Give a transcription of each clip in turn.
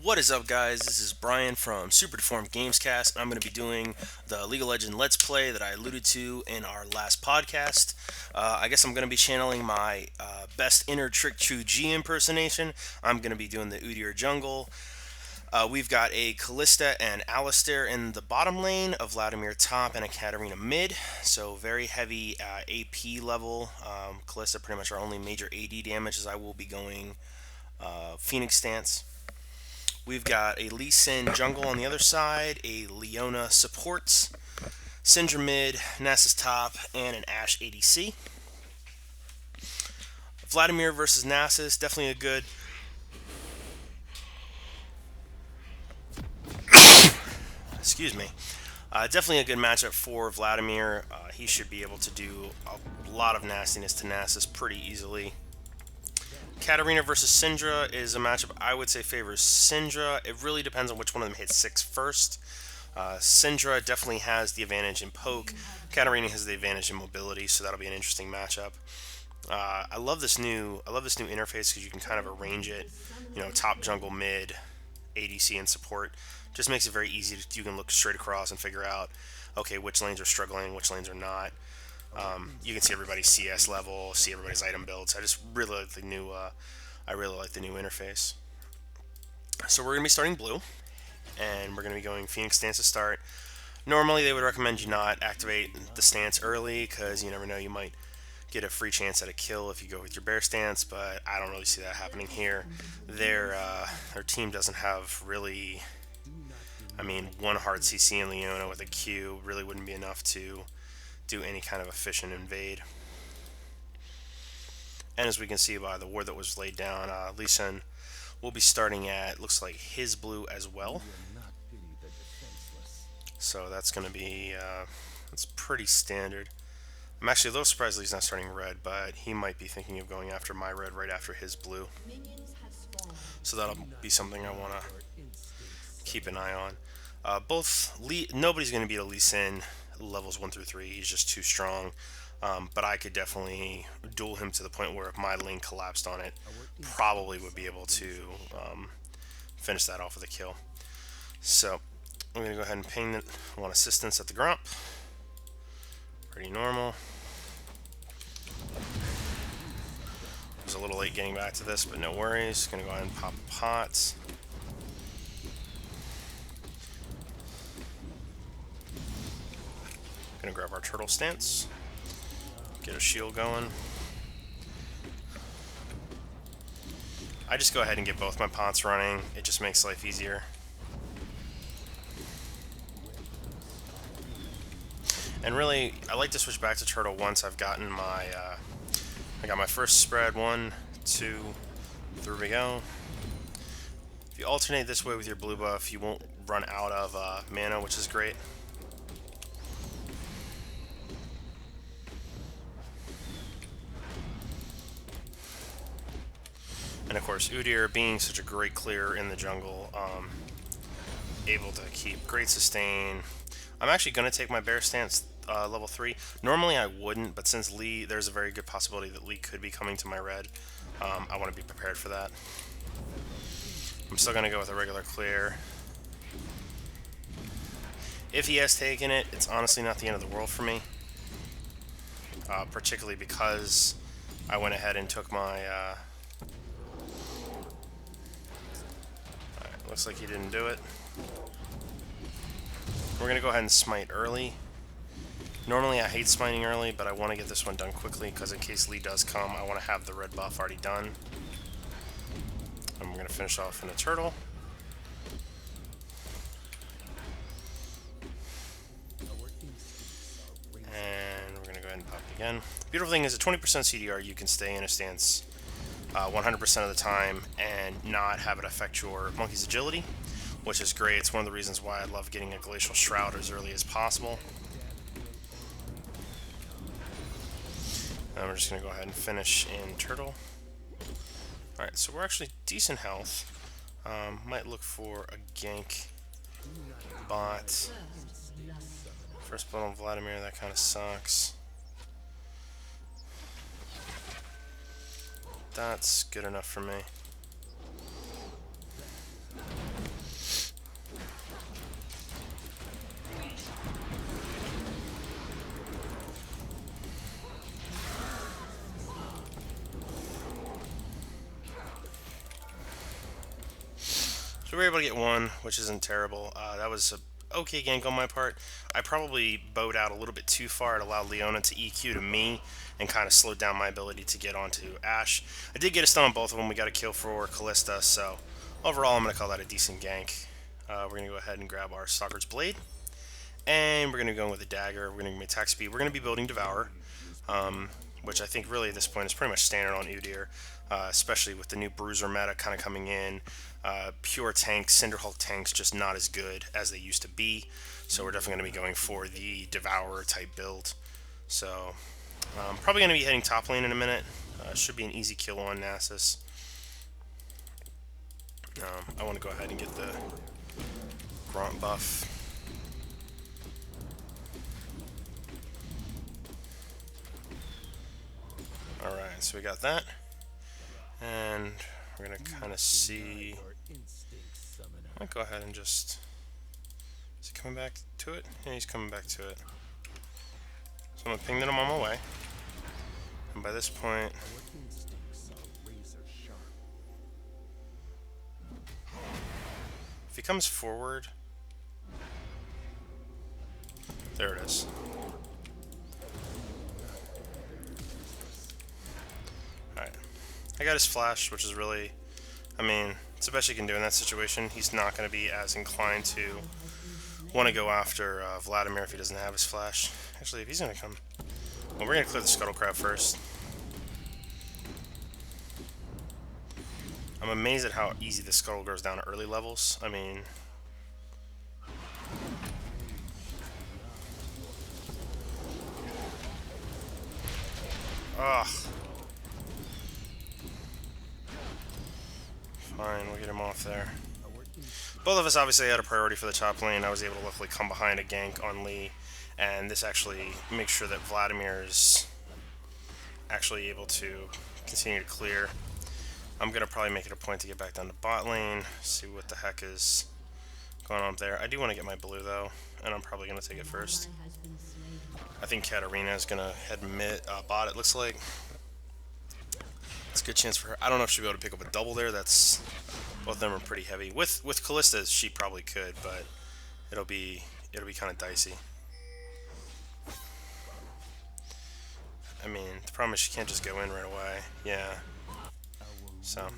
What is up, guys? This is Brian from Super Deformed Gamescast. I'm going to be doing the League of Legends Let's Play that I alluded to in our last podcast. I guess I'm going to be channeling my best inner Trick True G impersonation. I'm going to be doing the Udyr jungle. We've got a Callista and Alistair in the bottom lane, a Vladimir top, and a Katarina mid. So very heavy AP level. Callista pretty much our only major AD damage, as I will be going Phoenix stance. We've got a Lee Sin jungle on the other side, a Leona supports, Syndra mid, Nasus top, and an Ashe ADC. Vladimir versus Nasus, definitely a good... Excuse me. Definitely a good matchup for Vladimir. He should be able to do a lot of nastiness to Nasus pretty easily. Katarina versus Syndra is a matchup I would say favors Syndra. It really depends on which one of them hits 6 first. Syndra definitely has the advantage in poke. Katarina has the advantage in mobility, so that'll be an interesting matchup. I love this new interface because you can kind of arrange it. You know, top jungle, mid, ADC, and support. Just makes it very easy. You can look straight across and figure out, okay, which lanes are struggling, which lanes are not. You can see everybody's CS level, see everybody's item builds. I just really like the new. I really like the new interface. So we're gonna be starting blue, and we're gonna be going Phoenix stance to start. Normally, they would recommend you not activate the stance early because you never know, you might get a free chance at a kill if you go with your bear stance. But I don't really see that happening here. Their team doesn't have really. I mean, one hard CC in Leona with a Q really wouldn't be enough to do any kind of efficient invade. And as we can see by the ward that was laid down, Lee Sin will be starting at, looks like, his blue as well. So that's going to be, that's pretty standard. I'm actually a little surprised Lee's not starting red, but he might be thinking of going after my red right after his blue. So that'll be something I want to keep an eye on. Nobody's going to beat a Lee Sin levels 1 through 3. He's just too strong. But I could definitely duel him to the point where if my lane collapsed on it, probably would be able to finish that off with a kill. So I'm going to go ahead and ping it. I want assistance at the Grump. Pretty normal. I was a little late getting back to this, but no worries. Going to go ahead and pop pots. Gonna grab our turtle stance, get a shield going. I just go ahead and get both my pots running. It just makes life easier. And really, I like to switch back to turtle once I've gotten my, I got my first spread. 1, 2, 3 we go. If you alternate this way with your blue buff, you won't run out of mana, which is great. And of course, Udyr being such a great clearer in the jungle, able to keep great sustain. I'm actually going to take my bear stance level 3. Normally I wouldn't, but since Lee, there's a very good possibility that Lee could be coming to my red. I want to be prepared for that. I'm still going to go with a regular clear. If he has taken it, it's honestly not the end of the world for me. Particularly because I went ahead and took my... Looks like he didn't do it. We're going to go ahead and smite early. Normally I hate smiting early, but I want to get this one done quickly because in case Lee does come, I want to have the red buff already done. And we're going to finish off in a turtle. And we're going to go ahead and pop it again. Beautiful thing is at 20% CDR, you can stay in a stance 100% of the time and not have it affect your monkey's agility, which is great. It's one of the reasons why I love getting a Glacial Shroud as early as possible. And we're just going to go ahead and finish in turtle. Alright, so we're actually decent health. Might look for a gank bot. First blood on Vladimir, that kind of sucks. That's good enough for me. So we were able to get one, which isn't terrible. That was a okay gank on my part. I probably bowed out a little bit too far. It allowed Leona to EQ to me and kind of slowed down my ability to get onto Ashe. I did get a stun on both of them. We got a kill for Callista, so overall I'm going to call that a decent gank. We're going to go ahead and grab our Stalker's Blade. And we're going to go in with a dagger. We're going to give me attack speed. We're going to be building Devour, which I think really at this point is pretty much standard on Udyr, especially with the new Bruiser meta kind of coming in. Pure tanks, Cinderhulk tanks, just not as good as they used to be. So we're definitely going to be going for the Devourer type build. So probably going to be heading top lane in a minute. Should be an easy kill on Nasus. I want to go ahead and get the Grunt buff. Alright, so we got that. And we're going to kind of see... I might go ahead and just... Is he coming back to it? Yeah, he's coming back to it. So I'm going to ping that I'm on my way. And by this point... If he comes forward... There it is. Alright. I got his flash, which is really... I mean, it's the best you can do in that situation. He's not going to be as inclined to want to go after Vladimir if he doesn't have his flash. Actually, if he's going to come... Well, we're going to clear the Scuttle Crab first. I'm amazed at how easy the Scuttle goes down at early levels. I mean... Ugh. Fine, we'll get him off there. Both of us obviously had a priority for the top lane. I was able to luckily come behind a gank on Lee, and this actually makes sure that Vladimir is actually able to continue to clear. I'm going to probably make it a point to get back down to bot lane, see what the heck is going on up there. I do want to get my blue though, and I'm probably going to take it first. I think Katarina is going to head bot, it looks like. It's a good chance for her. I don't know if she'll be able to pick up a double there. That's... Both of them are pretty heavy. With Callista, she probably could, but it'll be kind of dicey. I mean, the problem is she can't just go in right away. Yeah. So,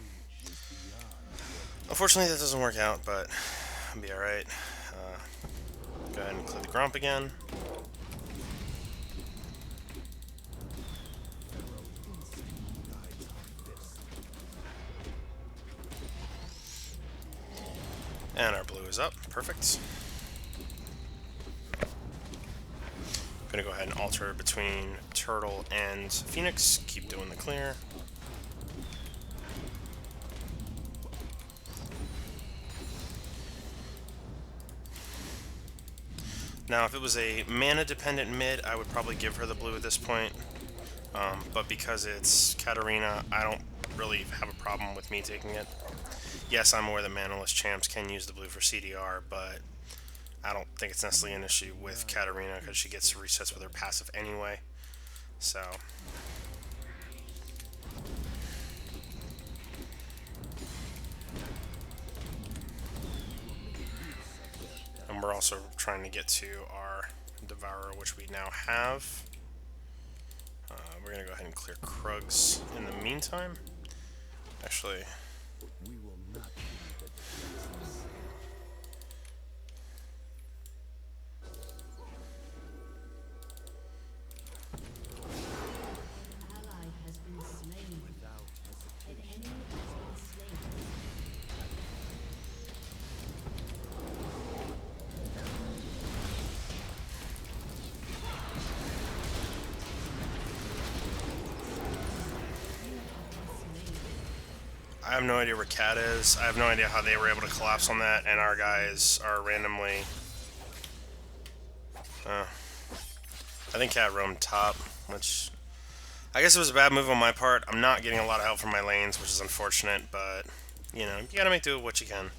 unfortunately, that doesn't work out, but I'll be all right. Go ahead and clear the Gromp again. And our blue is up. Perfect. I'm going to go ahead and alter between Turtle and Phoenix. Keep doing the clear. Now, if it was a mana-dependent mid, I would probably give her the blue at this point. But because it's Katarina, I don't really have a problem with me taking it. Yes, I'm aware that manaless champs can use the blue for CDR, but I don't think it's necessarily an issue with Katarina because she gets resets with her passive anyway. So... And we're also trying to get to our Devourer, which we now have. We're going to go ahead and clear Krugs in the meantime. Actually... I have no idea where Cat is. I have no idea how they were able to collapse on that, and our guys are randomly... I think Cat roamed top, which... I guess it was a bad move on my part. I'm not getting a lot of help from my lanes, which is unfortunate, but, you know, you gotta make do with what you can.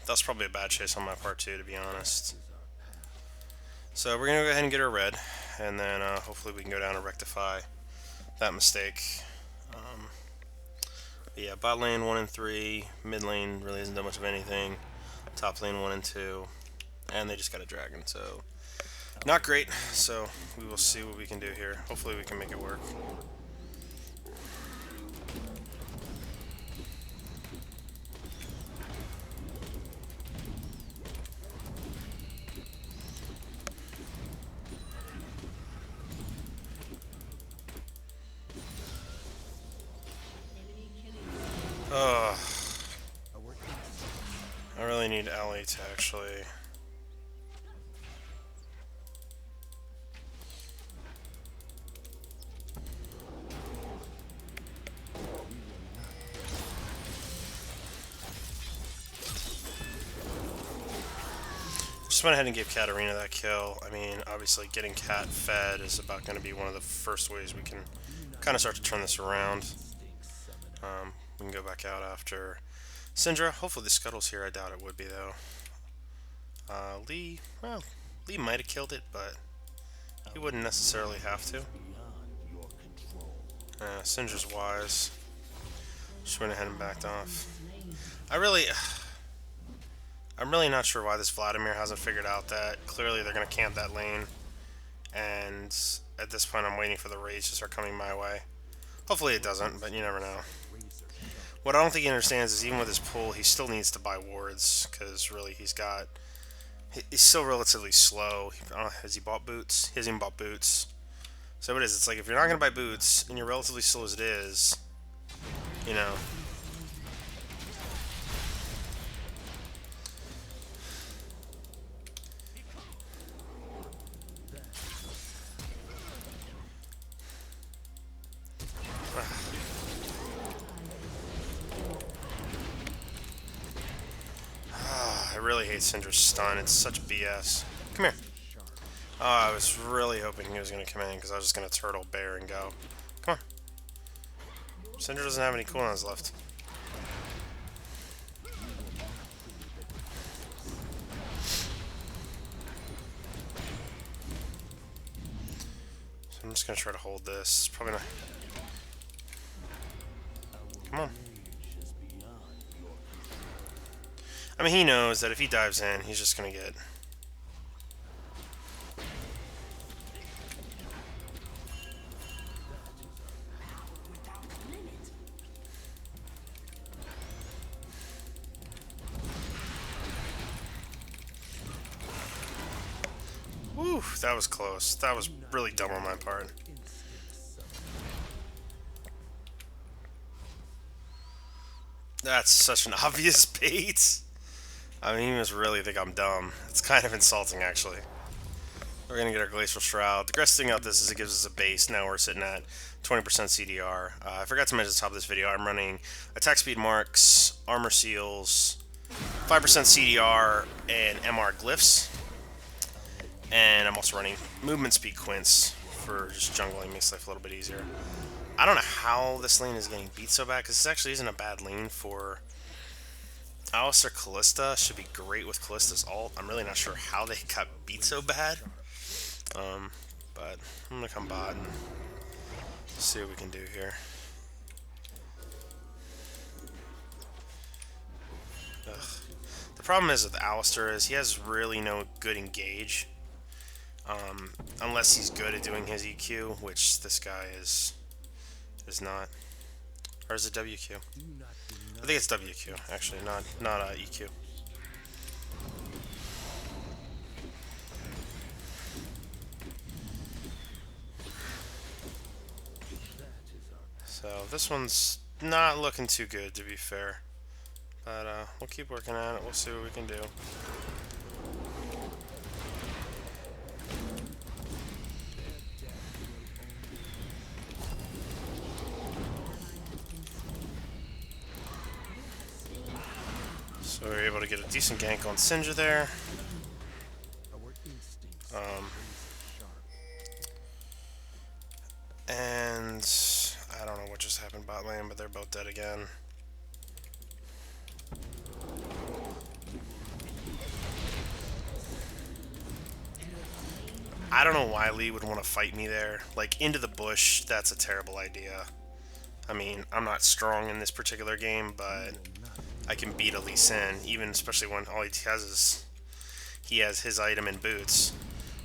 That's probably a bad chase on my part, too, to be honest. So we're gonna go ahead and get her red, and then hopefully we can go down and rectify that mistake. But yeah, bot lane 1 and 3, mid lane really isn't done much of anything, top lane 1 and 2, and they just got a dragon, so not great. So we will see what we can do here. Hopefully we can make it work. Ugh. I really need Ellie to actually... Just went ahead and gave Katarina that kill. I mean, obviously getting Cat fed is about going to be one of the first ways we can kind of start to turn this around. We can go back out after Syndra. Hopefully the Scuttle's here. I doubt it would be, though. Lee, well, Lee might have killed it, but he wouldn't necessarily have to. Syndra's wise. Just went ahead and backed off. I'm really not sure why this Vladimir hasn't figured out that clearly they're going to camp that lane. And at this point, I'm waiting for the rage to start coming my way. Hopefully it doesn't, but you never know. What I don't think he understands is even with his pull, he still needs to buy wards, because really he's still relatively slow. Has he bought boots? He hasn't even bought boots. So it is. It's like if you're not going to buy boots, and you're relatively slow as it is, you know. I really hate Syndra's stun. It's such BS. Come here. Oh, I was really hoping he was going to come in because I was just going to turtle bear and go. Come on. Syndra doesn't have any cooldowns left. So I'm just going to try to hold this. It's probably not... Come on. I mean, he knows that if he dives in, he's just going to get... Whew, that was close. That was really dumb on my part. That's such an obvious bait. I mean, he must really think I'm dumb. It's kind of insulting, actually. We're going to get our Glacial Shroud. The best thing about this is it gives us a base. Now we're sitting at 20% CDR. I forgot to mention at the top of this video, I'm running attack speed marks, armor seals, 5% CDR, and MR glyphs. And I'm also running movement speed quints for just jungling, makes life a little bit easier. I don't know how this lane is getting beat so bad, because this actually isn't a bad lane for Alistar. Callista should be great with Callista's ult. I'm really not sure how they got beat so bad. But I'm going to come bot and see what we can do here. Ugh. The problem is with Alistar is he has really no good engage. Unless he's good at doing his EQ, which this guy is not. Or is it WQ? I think it's WQ, actually, not EQ. So this one's not looking too good, to be fair. But we'll keep working on it. We'll see what we can do. So we were able to get a decent gank on Syndra there. And I don't know what just happened bot lane, but they're both dead again. I don't know why Lee would want to fight me there. Like, into the bush, that's a terrible idea. I mean, I'm not strong in this particular game, but I can beat a Lee Sin, even especially when all he has is he has his item in boots.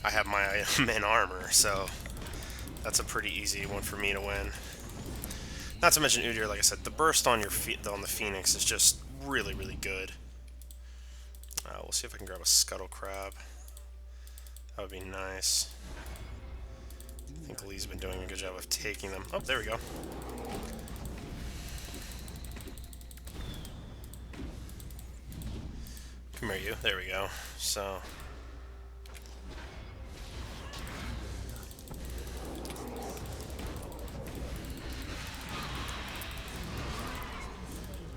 I have my item in armor, so that's a pretty easy one for me to win. Not to mention Udyr, like I said, the burst on your feet on the Phoenix is just really, really good. We'll see if I can grab a Scuttle Crab. That would be nice. I think Lee's been doing a good job of taking them. Oh, there we go. Come here, you. There we go. So...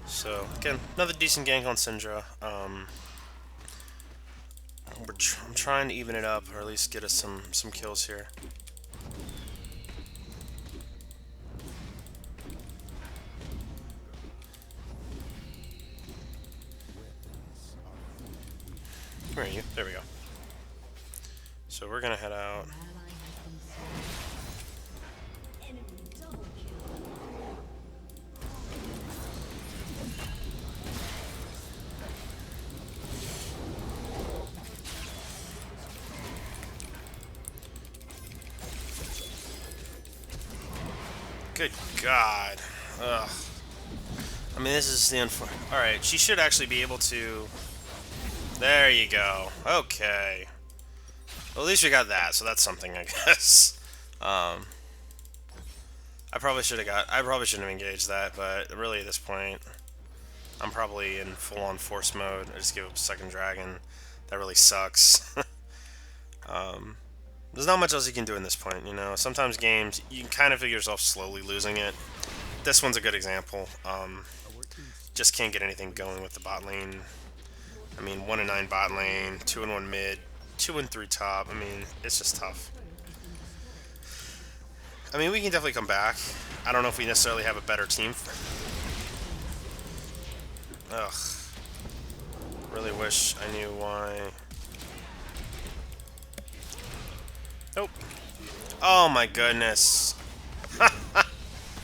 So, again, another decent gank on Syndra. I'm trying to even it up, or at least get us some kills here. Where are you? There we go. So we're gonna head out. Good God. Ugh. I mean, this is the Alright, she should actually be able to... There you go. Okay. Well, at least we got that, so that's something, I guess. I probably shouldn't have engaged that, but really at this point, I'm probably in full-on force mode. I just gave up second dragon. That really sucks. There's not much else you can do in this point, you know. Sometimes games, you can kind of figure yourself slowly losing it. This one's a good example. Just can't get anything going with the bot lane. I mean, 1-9 bot lane, 2-1 mid, 2-3 top. I mean, it's just tough. I mean, we can definitely come back. I don't know if we necessarily have a better team. Ugh. Really wish I knew why. Nope. Oh my goodness.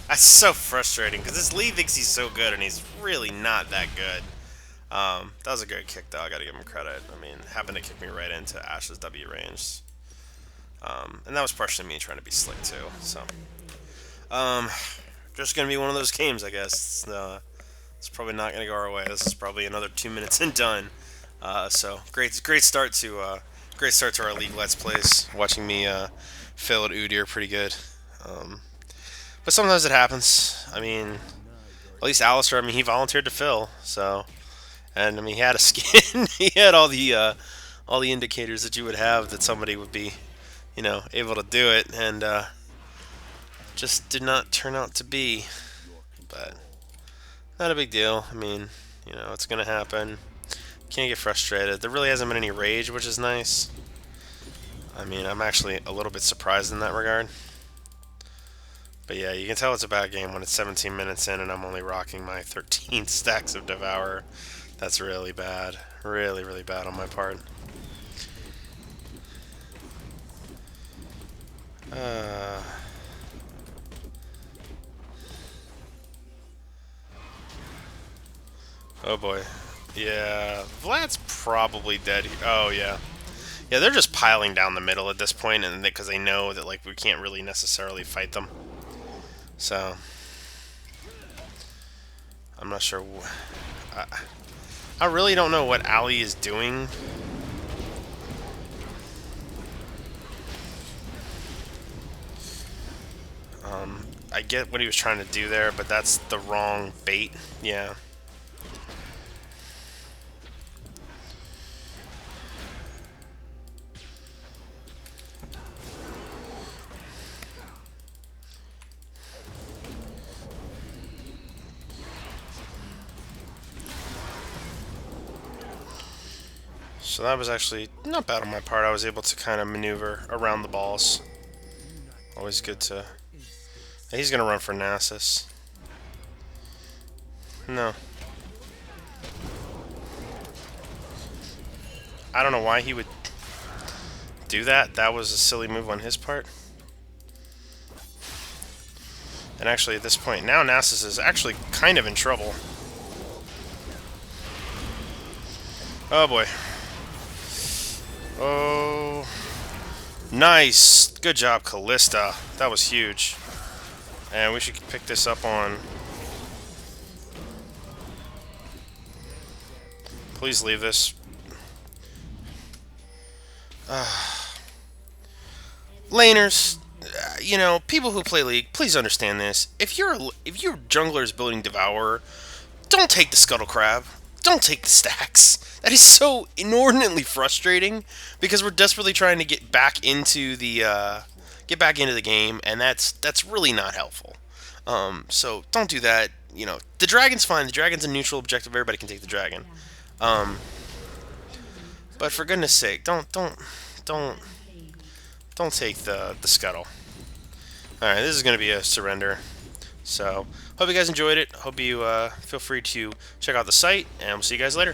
That's so frustrating, because this Lee thinks he's so good, and he's really not that good. That was a great kick, though. I gotta give him credit. I mean, happened to kick me right into Ash's W range. And that was partially me trying to be slick, too. So, just gonna be one of those games, I guess. It's probably not gonna go our way. This is probably another 2 minutes and done. So great start to our League Let's Plays. Watching me fail at Udyr pretty good. But sometimes it happens. I mean, at least Alistair, I mean, he volunteered to fill, so, and I mean, he had a skin. He had all the indicators that you would have that somebody would be, you know, able to do it, and just did not turn out to be. But not a big deal. I mean, you know, it's gonna happen. Can't get frustrated. There really hasn't been any rage, which is nice. I mean, I'm actually a little bit surprised in that regard. But yeah, you can tell it's a bad game when it's 17 minutes in and I'm only rocking my 13 stacks of Devour. That's really bad. Really, really bad on my part. Oh boy. Yeah, Vlad's probably dead. Oh yeah. Yeah, they're just piling down the middle at this point, and because they know that like we can't really necessarily fight them. So I'm not sure. I really don't know what Ali is doing. I get what he was trying to do there, but that's the wrong bait. Yeah. So that was actually not bad on my part. I was able to kind of maneuver around the balls. Always good to... He's going to run for Nasus. No. I don't know why he would do that. That was a silly move on his part. And actually, at this point, now Nasus is actually kind of in trouble. Oh boy. Oh. Nice. Good job, Callista. That was huge. And we should pick this up on... Please leave this. Laners, you know, people who play League, please understand this. If your jungler is building Devourer, don't take the Scuttle Crab. Don't take the stacks. That is so inordinately frustrating because we're desperately trying to get back into the game, and that's really not helpful. So don't do that. You know, the dragon's fine. The dragon's a neutral objective. Everybody can take the dragon. But for goodness sake, don't take the scuttle. All right, this is going to be a surrender. So hope you guys enjoyed it. Hope you feel free to check out the site, and we'll see you guys later.